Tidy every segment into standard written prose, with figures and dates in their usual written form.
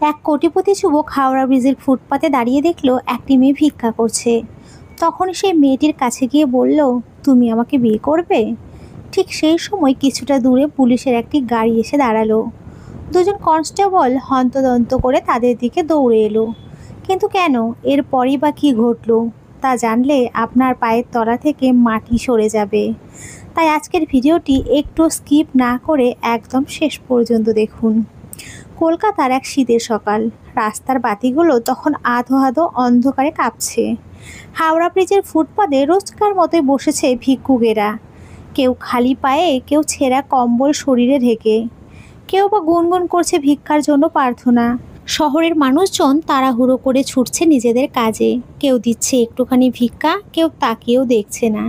এক কোটিপতি যুবক হাওড়া ব্রিজের ফুটপাতে দাঁড়িয়ে দেখলো একটি মেয়ে ভিক্ষা করছে। তখন সেই মেয়েটির কাছে গিয়ে বলল, তুমি আমাকে বিয়ে করবে? ঠিক সেই সময় কিছুটা দূরে পুলিশের একটি গাড়ি এসে দাঁড়ালো। দুজন কনস্টেবল হন্তদন্ত করে তাদের দিকে দৌড়ে এলো। কিন্তু কেন, এরপরই বা কী ঘটলো তা জানলে আপনার পায়ের তলা থেকে মাটি সরে যাবে। তাই আজকের ভিডিওটি একটু স্কিপ না করে একদম শেষ পর্যন্ত দেখুন। কলকাতার এক শীতের সকাল, রাস্তার বাতিগুলো তখন আধো আধো অন্ধকারে কাঁপছে। হাওড়া ব্রিজের ফুটপাতে রোজকার মতোই বসেছে ভিক্ষুকেরা। কেউ খালি পায়ে, কেউ ছেঁড়া কম্বল শরীরে ঢেকে, কেউ বা গুনগুন করছে ভিক্ষার জন্য প্রার্থনা। শহরের মানুষজন তাড়াহুড়ো করে ছুটছে নিজেদের কাজে, কেউ দিচ্ছে একটুখানি ভিক্ষা, কেউ তাকিয়েও দেখছে না।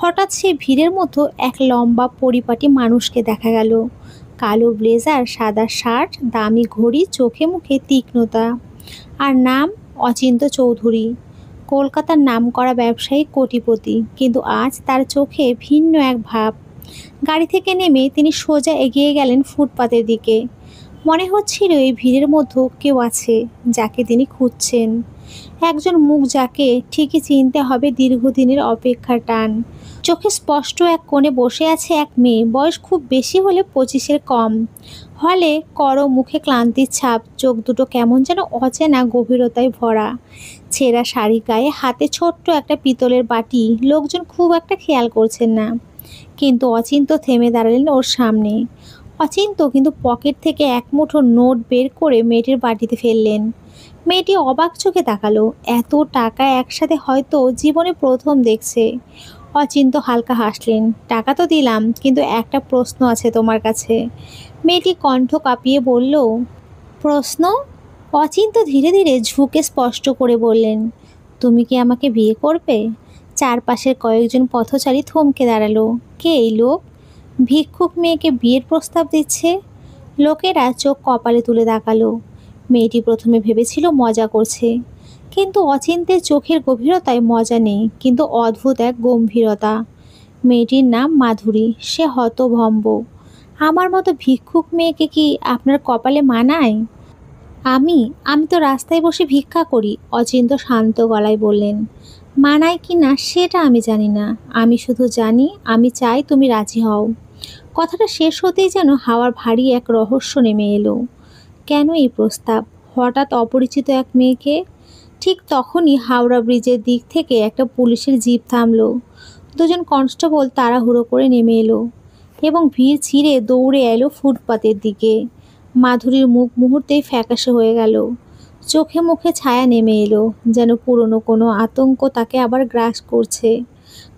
হঠাৎ সেই ভিড়ের মতো এক লম্বা পরিপাটি মানুষকে দেখা গেল। কালো ব্লেজার, সাদা শার্ট, দামি ঘড়ি, চোখে মুখে তীক্ষ্ণতা। আর নাম অচিন্ত চৌধুরী। কলকাতার নামকরা ব্যবসায়ী, কোটিপতি, কিন্তু আজ তার চোখে ভিন্ন এক ভাব। গাড়ি থেকে নেমে তিনি সোজা এগিয়ে গেলেন ফুটপাতের দিকে। মনে হচ্ছিল এই ভিড়ের মধ্যে কেউ আছে যাকে তিনি খুঁজছেন। একজন মুখ যাকে ঠিকই চিনতে হবে দীর্ঘদিনের অপেক্ষার টান। চোখে স্পষ্ট এক কোণে বসে আছে এক মেয়ে, বয়স খুব বেশি হলে 25-এর কম। হলে করো, মুখে ক্লান্তির ছাপ, চোখ দুটো কেমন যেন অচেনা গভীরতায় ভরা। ছেঁড়া শাড়ি গায়ে, হাতে ছোট্ট একটা পিতলের বাটি। লোকজন খুব একটা খেয়াল করছেন না, কিন্তু অচিন্ত থেমে দাঁড়ালেন ওর সামনে। অচিন্ত কিন্তু পকেট থেকে এক মুঠো নোট বের করে মেয়েটির বাটিতে ফেললেন। মেয়েটি অবাক চোখে তাকালো। এত টাকা একসাথে হয়তো জীবনে প্রথম দেখছে। অচিন্ত হালকা হাসলেন। টাকা তো দিলাম, কিন্তু একটা প্রশ্ন আছে তোমার কাছে। মেয়েটি কণ্ঠ কাঁপিয়ে বলল, প্রশ্ন? অচিন্ত ধীরে ধীরে ঝুঁকে স্পষ্ট করে বললেন, তুমি কি আমাকে বিয়ে করবে? চারপাশের কয়েকজন পথচারী থমকে দাঁড়ালো। কে এই লোক? ভিক্ষুক মেয়েকে বিয়ের প্রস্তাব দিচ্ছে। লোকেরা চোখ কপালে তুলে তাকালো। মেয়েটি প্রথমে ভেবেছিল মজা করছে, কিন্তু অচিন্তের চোখের গভীরতায় মজা নেই, কিন্তু অদ্ভুত এক গম্ভীরতা। মেয়েটির নাম মাধুরী। সে হতভম্ব। আমার মতো ভিক্ষুক মেয়েকে কি আপনার কপালে মানায়? আমি আমি তো রাস্তায় বসে ভিক্ষা করি, অচিন্ত শান্ত গলায় বললেন। মানায় কি না সেটা আমি জানি না, আমি শুধু জানি আমি চাই তুমি রাজি হও। কথাটা শেষ হতেই যেন হাওয়ার ভারী এক রহস্য নেমে এলো। কেন এই প্রস্তাব? হঠাৎ অপরিচিত এক মেয়েকে? ঠিক তখনই হাওড়া ব্রিজের দিক থেকে একটা পুলিশের জিপ থামলো। দুজন কনস্টেবল তাড়াহুড়ো করে নেমে এলো এবং ভিড় ছিঁড়ে দৌড়ে এলো ফুটপাতের দিকে। মাধুরীর মুখ মুহূর্তেই ফ্যাকাশে হয়ে গেল। চোখে মুখে ছায়া নেমে এলো, যেন পুরনো কোনো আতঙ্ক তাকে আবার গ্রাস করছে।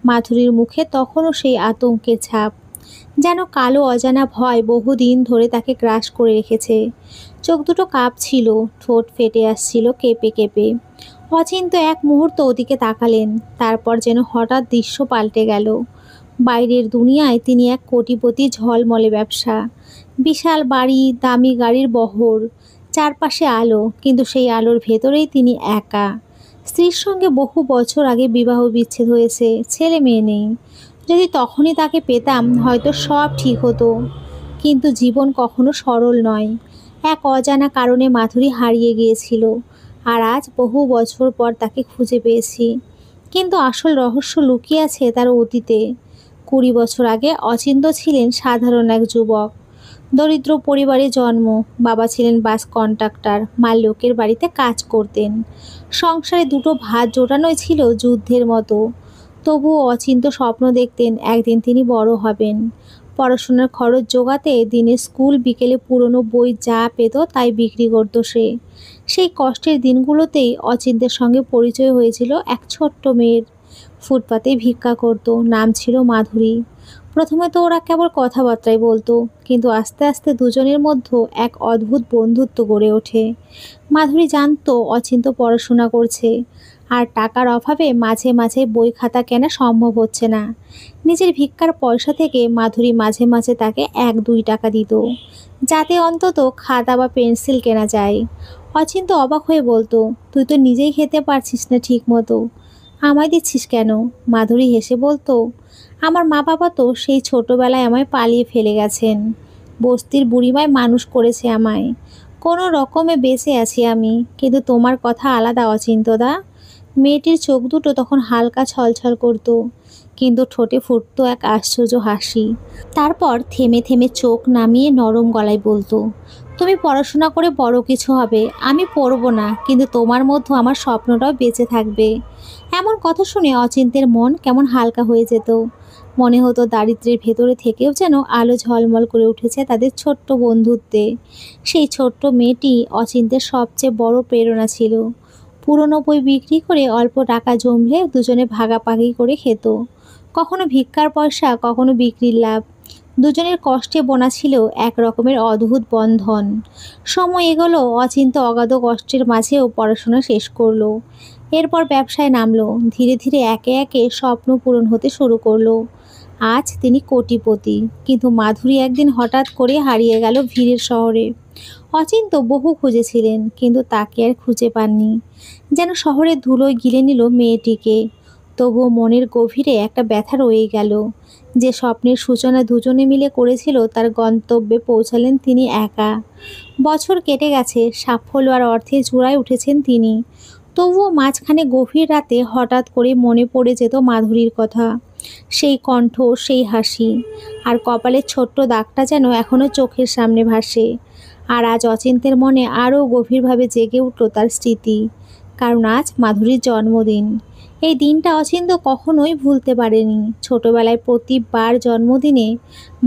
মাধুরীর মুখে তখনও সেই আতঙ্কের ছাপ, যেন কালো অজানা ভয় বহুদিন ধরে তাকে গ্রাস করে রেখেছে। চোখ দুটো কাঁপছিল, ঠোঁট ফেটে আসছিল কেঁপে কেঁপে। অচিন্ত এক মুহূর্ত ওদিকে তাকালেন, তারপর যেন হঠাৎ দৃশ্য পাল্টে গেল। বাইরের দুনিয়ায় তিনি এক কোটিপতি, ঝলমলে ব্যবসা, বিশাল বাড়ি, দামি গাড়ির বহর, চারপাশে আলো, কিন্তু সেই আলোর ভেতরেই তিনি একা। স্ত্রীর সঙ্গে বহু বছর আগে বিবাহ বিচ্ছেদ হয়েছে, ছেলে মেয়ে নেই। যদি তখনই তাকে পেতাম হয়তো সব ঠিক হতো, কিন্তু জীবন কখনো সরল নয়। এক অজানা কারণে মাধুরী হারিয়ে গিয়েছিল, আর আজ বহু বছর পর তাকে খুঁজে পেয়েছি। কিন্তু আসল রহস্য লুকিয়ে আছে তার অতীতে। 20 বছর আগে অচিন্ত ছিলেন সাধারণ এক যুবক। দরিদ্র পরিবারে জন্ম। বাবা ছিলেন বাস কন্ট্রাক্টর, মা লোকের বাড়িতে কাজ করতেন। সংসারে দুটো ভাত জোটানোই ছিল যুদ্ধের মতো। তবুও অচিন্ত স্বপ্ন দেখতেন একদিন তিনি বড় হবেন। পড়াশোনার খরচ জোগাতে দিনে স্কুল, বিকেলে পুরনো বই যা পেত তাই বিক্রি করত সে। সেই কষ্টের দিনগুলোতেই অচিন্তের সঙ্গে পরিচয় হয়েছিল এক ছোট্ট মেয়ের। ফুটপাতে ভিক্ষা করত, নাম ছিল মাধুরী। প্রথমে তো ওরা কেবল কথাবার্তায় বলতো, কিন্তু আস্তে আস্তে দুজনের মধ্যে এক অদ্ভুত বন্ধুত্ব গড়ে ওঠে। মাধুরী জানতো অচিন্ত পড়াশোনা করছে, আর টাকার অভাবে মাঝে মাঝে বই খাতা কেনা সম্ভব হচ্ছে না। নিজের ভিক্ষার পয়সা থেকে মাধুরী মাঝে মাঝে তাকে 1-2 টাকা দিত, যাতে অন্তত খাতা বা পেন্সিল কেনা যায়। অচিন্ত অবাক হয়ে বলতো, তুই তো নিজেই খেতে পারছিস না ঠিক মতো, আমায় দিচ্ছিস কেন? মাধুরী হেসে বলতো, আমার মা বাবা তো সেই ছোটবেলায় আমায় পালিয়ে ফেলে গেছেন। বস্তির বুড়িমায় মানুষ করেছে আমায়। কোনো রকমে বেঁচে আছি আমি, কিন্তু তোমার কথা আলাদা অচিন্তদা। মেয়েটির চোখ দুটো তখন হালকা ছলছল করতো, কিন্তু ঠোঁটে ফুটতো এক আশ্চর্য হাসি। তারপর থেমে থেমে চোখ নামিয়ে নরম গলায় বলতো, তুমি পড়াশোনা করে বড় কিছু হবে, আমি পড়বো না, কিন্তু তোমার মধ্যে আমার স্বপ্নটাও বেঁচে থাকবে। এমন কথা শুনে অচিন্তের মন কেমন হালকা হয়ে যেত। মনে হতো দারিদ্র্যের ভেতরে থেকেও যেন আলো ঝলমল করে উঠেছে তাদের ছোট্ট বন্ধুত্বে। সেই ছোট্ট মেয়েটি অচিন্তের সবচেয়ে বড় প্রেরণা ছিল। পুরনো বই বিক্রি করে অল্প টাকা জমলে দুজনে ভাগাভাগি করে খেত। কখনো ভিক্ষার পয়সা, কখনো বিক্রির লাভ। দুজনের কষ্টে বোনা ছিল এক রকমের অদ্ভুত বন্ধন। সময় এগোলো, অচিন্ত অগাধ কষ্টের মাঝেও পড়াশোনা শেষ করলো। এরপর ব্যবসায় নামলো। ধীরে ধীরে একে একে স্বপ্ন পূরণ হতে শুরু করলো। আজ তিনি কোটিপতি, কিন্তু মাধুরী একদিন হঠাৎ করে হারিয়ে গেল ভিড়ের শহরে। অচিন্ত বহু খুঁজেছিলেন, কিন্তু তাকে আর খুঁজে পাননি। যেন শহরের ধুলোয় গিলে নিল মেয়েটিকে। তবুও মনের গভীরে একটা ব্যথা রয়ে গেল। যে স্বপ্নের সূচনা দুজনে মিলে করেছিল, তার গন্তব্যে পৌঁছালেন তিনি একা। বছর কেটে গেছে, সাফল্য আর অর্থের চূড়ায় উঠেছেন তিনি। তবুও মাঝখানে গভীর রাতে হঠাৎ করে মনে পড়ে যেত মাধুরীর কথা। সেই কণ্ঠ, সেই হাসি, আর কপালের ছোট্ট দাগটা যেন এখনো চোখের সামনে ভাসে। আর আজ অচিন্তের মনে আরও গভীরভাবে জেগে উঠল তার স্মৃতি। কারণ আজ মাধুরীর জন্মদিন। এই দিনটা অচিন্ত কখনোই ভুলতে পারেনি। ছোটবেলায় প্রতিবার জন্মদিনে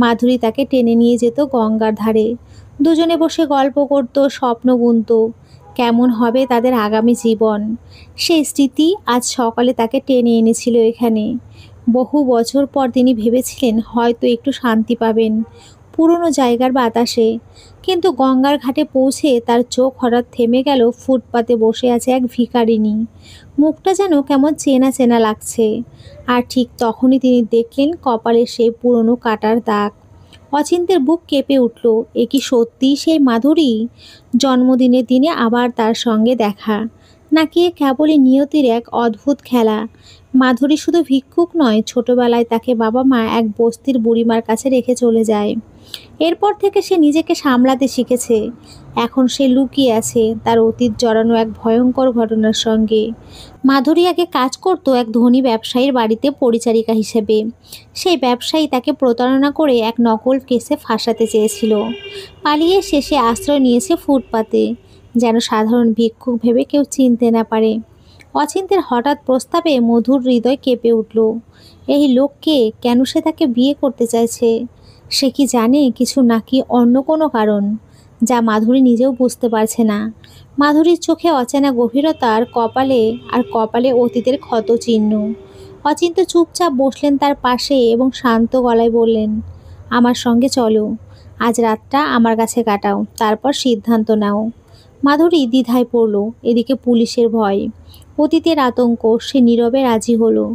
মাধুরী তাকে টেনে নিয়ে যেত গঙ্গার ধারে। দুজনে বসে গল্প করত, স্বপ্ন বুনত কেমন হবে তাদের আগামী জীবন। সেই স্মৃতি আজ সকালে তাকে টেনে এনেছিল এখানে। বহু বছর পর তিনি ভেবেছিলেন হয়তো একটু শান্তি পাবেন পুরনো জায়গার বাতাসে। কিন্তু গঙ্গার ঘাটে পৌঁছে তার চোখ হঠাৎ থেমে গেল। ফুটপাতে বসে আছে এক ভিখারিনী। মুখটা যেন কেমন চেনা চেনা লাগছে। আর ঠিক তখনই তিনি দেখলেন কপালে সেই পুরনো কাটার দাগ। অচিন্তের বুক কেঁপে উঠল। এ কি সত্যিই সেই মাধুরী? জন্মদিনের দিনে আবার তার সঙ্গে দেখা, নাকি এ কেবলই নিয়তির এক অদ্ভুত খেলা? মাধুরী শুধু ভিক্ষুক নয়, ছোটবেলায় তাকে বাবা মা এক বস্তির বুড়িমার কাছে রেখে চলে যায়। এরপর থেকে সে নিজেকে সামলাতে শিখেছে। এখন সে লুকিয়ে আছে তার অতীত জড়ানো এক ভয়ঙ্কর ঘটনার সঙ্গে। মাধুরী আগে কাজ করত এক ধনী ব্যবসায়ীর বাড়িতে পরিচারিকা হিসেবে। সেই ব্যবসায়ী তাকে প্রতারণা করে এক নকল কেসে ফাঁসাতে চেয়েছিল। পালিয়ে শেষে আশ্রয় নিয়েছে ফুটপাতে, যেন সাধারণ ভিক্ষুক ভেবে কেউ চিনতে না পারে। অচিন্তের হঠাৎ প্রস্তাবে মধুর হৃদয় কেঁপে উঠল। এই লোককে, কেন সে তাকে বিয়ে করতে চাইছে? সে কি জানে কিছু, নাকি অন্য কোনো কারণ যা মাধুরী নিজেও বুঝতে পারছে না? মাধুরীর চোখে অচেনা গভীরতা, আর কপালে অতীতের ক্ষত চিহ্ন। অচিন্ত চুপচাপ বসলেন তার পাশে এবং শান্ত গলায় বললেন, আমার সঙ্গে চলো। আজ রাতটা আমার কাছে কাটাও, তারপর সিদ্ধান্ত নাও। মাধুরী দ্বিধায় পড়ল। এদিকে পুলিশের ভয়, অতীতের আতঙ্ক। সে নীরবে রাজি হলো।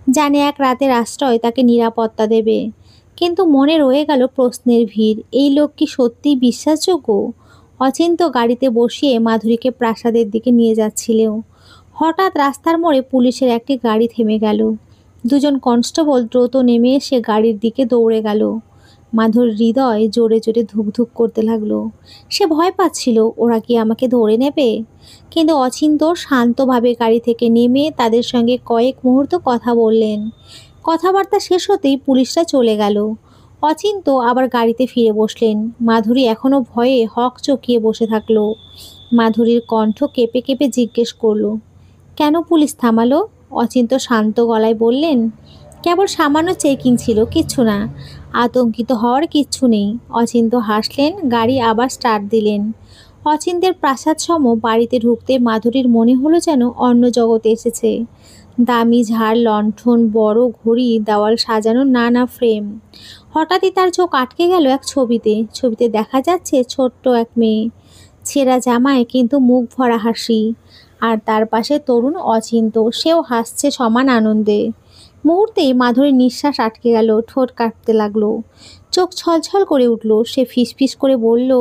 জানে এক রাতের আশ্রয় তাকে নিরাপত্তা দেবে। কিন্তু মনে রয়ে গেল প্রশ্নের ভিড়। এই লোক কি সত্যিই বিশ্বাসযোগ্য? অচিন্ত গাড়িতে বসিয়ে মাধুরীকে প্রাসাদের দিকে নিয়ে যাচ্ছিল। হঠাৎ রাস্তার মোড়ে পুলিশের একটি গাড়ি থেমে গেল। দুজন কনস্টেবল দ্রুত নেমে এসে গাড়ির দিকে দৌড়ে গেল। মাধুর হৃদয় জোরে জোরে ধুকধুক করতে লাগলো। সে ভয় পাচ্ছিল, ওরা কি আমাকে ধরে নেবে? কিন্তু অচিন্ত শান্তভাবে গাড়ি থেকে নেমে তাদের সঙ্গে কয়েক মুহূর্ত কথা বললেন। কথাবার্তা শেষ হতেই পুলিশরা চলে গেল। অচিন্ত আবার গাড়িতে ফিরে বসলেন। মাধুরী এখনো ভয়ে হক চকিয়ে বসে থাকলো। মাধুরীর কণ্ঠ কেঁপে কেঁপে জিজ্ঞেস করলো, কেন পুলিশ থামালো? অচিন্ত শান্ত গলায় বললেন, কেবল সামান্য চেকিং ছিল, কিচ্ছু না। আতঙ্কিত হওয়ার কিচ্ছু নেই। অচিন্ত হাসলেন, গাড়ি আবার স্টার্ট দিলেন। অচিন্তের প্রাসাদ সম বাড়িতে ঢুকতে মাধুরীর মনে হলো যেন অন্য জগতে এসেছে। দামি ঝাড়, লণ্ঠন, বড় ঘড়ি, দেওয়াল সাজানো নানা ফ্রেম। হঠাৎই তার চোখ আটকে গেল এক ছবিতে। ছবিতে দেখা যাচ্ছে ছোট্ট এক মেয়ে, ছেঁড়া জামায় কিন্তু মুখ ভরা হাসি। আর তার পাশে তরুণ অচিন্ত, সেও হাসছে সমান আনন্দে। মুহূর্তেই মাধুরীর নিঃশ্বাস আটকে গেল, ঠোঁট কাঁপতে লাগলো, চোখ ছলছল করে উঠল। সে ফিসফিস করে বলল,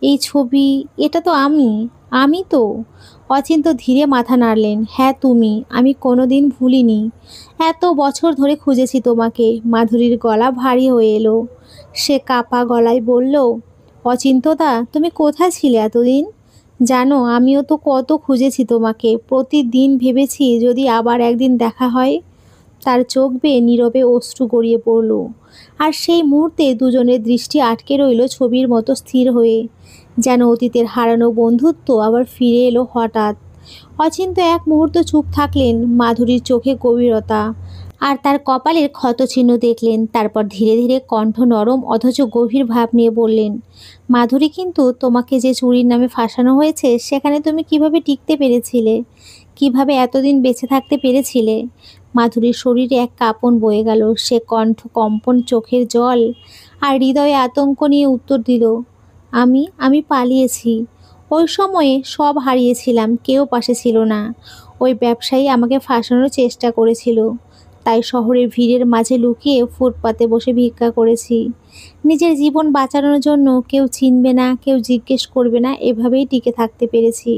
এই ছবি, এটা তো আমি তো। অচিন্ত ধীরে মাথা নাড়লেন, হ্যাঁ তুমি। আমি কোনোদিন ভুলিনি। এত বছর ধরে খুঁজেছি তোমাকে। মাধুরীর গলা ভারী হয়ে এলো। সে কাঁপা গলায় বলল, অচিন্তদা, তুমি কোথায় ছিলে এতদিন? জানো, আমিও তো কত খুঁজেছি তোমাকে, প্রতিদিন ভেবেছি যদি আবার একদিন দেখা হয়। তার চোখ বেয়ে নীরবে অশ্রু গড়িয়ে পড়ল। আর সেই মুহূর্তে দুজনের দৃষ্টি আটকে রইল ছবির মতো স্থির হয়ে, যেন অতীতের হারানো বন্ধুত্ব আবার ফিরে এলো হঠাৎ। অচিন্ত এক মুহূর্ত চুপ থাকলেন, মাধুরীর চোখে গভীরতা আর তার কপালের ক্ষতচিহ্ন দেখলেন। তারপর ধীরে ধীরে কণ্ঠ নরম অথচ গভীর ভাব নিয়ে বললেন, মাধুরী, কিন্তু তোমাকে যে চুরির নামে ফাঁসানো হয়েছে সেখানে তুমি কিভাবে টিকতে পেরেছিলে? কিভাবে এতদিন বেঁচে থাকতে পেরেছিলে? মাধুরীর শরীরে এক কাঁপন বয়ে গেল। সে কণ্ঠ কম্পন, চোখের জল আর হৃদয়ে আতঙ্ক নিয়ে উত্তর দিল, আমি আমি পালিয়েছি। ওই সময়ে সব হারিয়েছিলাম, কেউ পাশে ছিল না। ওই ব্যবসায়ী আমাকে ফাঁসানোর চেষ্টা করেছিল, তাই শহরের ভিড়ের মাঝে লুকিয়ে ফুটপাতে বসে ভিক্ষা করেছি। নিজের জীবন বাঁচানোর জন্য, কেউ চিনবে না, কেউ জিজ্ঞেস করবে না, এভাবেই টিকে থাকতে পেরেছি।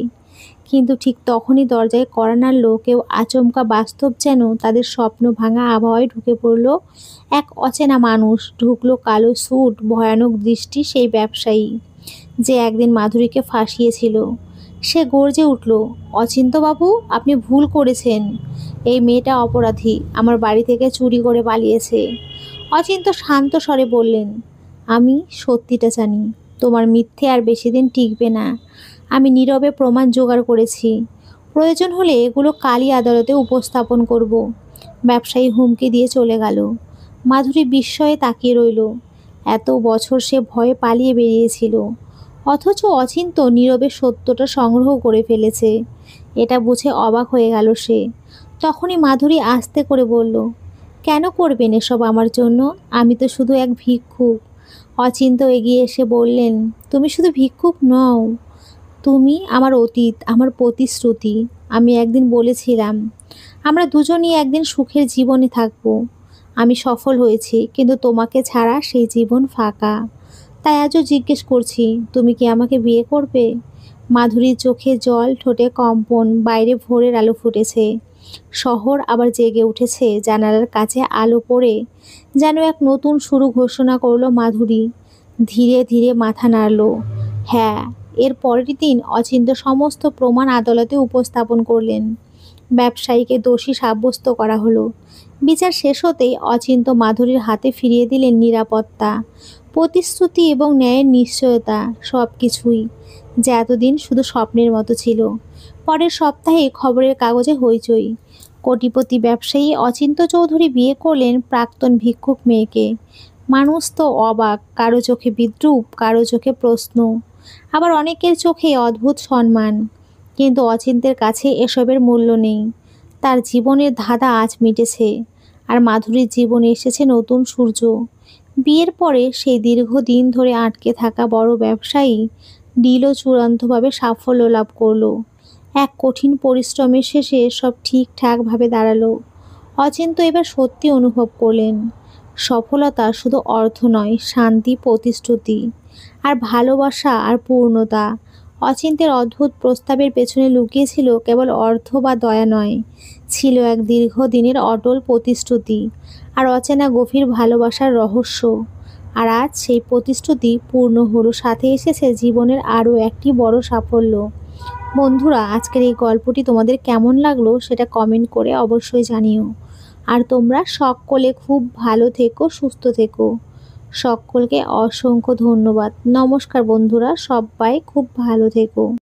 কিন্তু ঠিক তখনই দরজায় কড়া নাড়ল। কেউ আচমকা, বাস্তব যেন তাদের স্বপ্ন ভাঙা আবহাওয়ায় ঢুকে পড়ল। এক অচেনা মানুষ ঢুকলো, কালো স্যুট, ভয়ানক দৃষ্টি, সেই ব্যবসায়ী যে একদিন মাধুরীকে ফাঁসিয়েছিল। সে গর্জে উঠল, অচিন্তবাবু, আপনি ভুল করেছেন। এই মেয়েটা অপরাধী, আমার বাড়ি থেকে চুরি করে পালিয়েছে। অচিন্ত শান্ত স্বরে বললেন, আমি সত্যিটা জানি। তোমার মিথ্যে আর বেশি দিন টিকবে না। আমি নীরবে প্রমাণ জোগাড় করেছি। প্রয়োজন হলে এগুলো কালই আদালতে উপস্থাপন করব। ব্যবসায়ী হুমকি দিয়ে চলে গেল। মাধুরী বিস্ময়ে তাকিয়ে রইল। এত বছর সে ভয়ে পালিয়ে বেরিয়েছিল, অথচ অচিন্ত নীরবে সত্যটা সংগ্রহ করে ফেলেছে। এটা বুঝে অবাক হয়ে গেল সে। তখনই মাধুরী আস্তে করে বলল, কেন করবেন এসব আমার জন্য? আমি তো শুধু এক ভিক্ষুক। অচিন্ত এগিয়ে এসে বললেন, তুমি শুধু ভিক্ষুক নও, তুমি আমার অতীত, আমার প্রতিশ্রুতি। আমি একদিন বলেছিলাম আমরা দুজনই একদিন সুখের জীবনে থাকব। আমি সফল হয়েছি, কিন্তু তোমাকে ছাড়া সেই জীবন ফাঁকা। তাই আজও জিজ্ঞেস করছি, তুমি কি আমাকে বিয়ে করবে? মাধুরীর চোখে জল, ঠোঁটে কম্পন। বাইরে ভোরের আলো ফুটেছে, শহর আবার জেগে উঠেছে। জানালার কাছে আলো পড়ে যেন এক নতুন শুরু ঘোষণা করলো মাধুরী। ধীরে ধীরে মাথা নাড়ল। হ্যাঁ। এর পরের দিন অচিন্ত সমস্ত প্রমাণ আদালতে উপস্থাপন করলেন। ব্যবসায়ীকে দোষী সাব্যস্ত করা হলো। বিচার শেষ হতেই অচিন্ত মাধুরীর হাতে ফিরিয়ে দিলেন নিরাপত্তা, প্রতিশ্রুতি এবং ন্যায়ের নিশ্চয়তা, সব কিছুই, যা এতদিন শুধু স্বপ্নের মতো ছিল। পরের সপ্তাহে খবরের কাগজে হইচই। কোটিপতি ব্যবসায়ী অচিন্ত চৌধুরী বিয়ে করলেন প্রাক্তন ভিক্ষুক মেয়েকে। মানুষ তো অবাক, কারো চোখে বিদ্রূপ, কারো চোখে প্রশ্ন, আবার অনেকের চোখে অদ্ভুত সম্মান। কিন্তু অচিন্তের কাছে এসবের মূল্য নেই। তার জীবনের ধাঁধা আজ মিটেছে, আর মাধুরীর জীবনে এসেছে নতুন সূর্য। বিয়ের পরে সেই দীর্ঘদিন ধরে আটকে থাকা বড় ব্যবসায়ী ডিলও চূড়ান্তভাবে সাফল্য লাভ করলো। এক কঠিন পরিশ্রমের শেষে সব ঠিকঠাকভাবে দাঁড়ালো। অচিন্ত এবার সত্যি অনুভব করলেন, সফলতা শুধু অর্থ নয়, শান্তি, প্রতিশ্রুতি আর ভালোবাসা আর পূর্ণতা। অচিন্তের অদ্ভুত প্রস্তাবের পেছনে লুকিয়েছিল কেবল অর্থ বা দয়া নয়, ছিল এক দীর্ঘদিনের অটল প্রতিশ্রুতি আর অচেনা গভীর ভালোবাসার রহস্য। আর আজ সেই প্রতিশ্রুতি পূর্ণ হলো, সাথে এসেছে জীবনের আরও একটি বড় সাফল্য। বন্ধুরা, আজকের এই গল্পটি তোমাদের কেমন লাগলো সেটা কমেন্ট করে অবশ্যই জানিও। আর তোমরা সকলে খুব ভালো থেকো, সুস্থ থেকো। সকলকে অসংখ্য ধন্যবাদ। নমস্কার বন্ধুরা, সবাই খুব ভালো থেকো।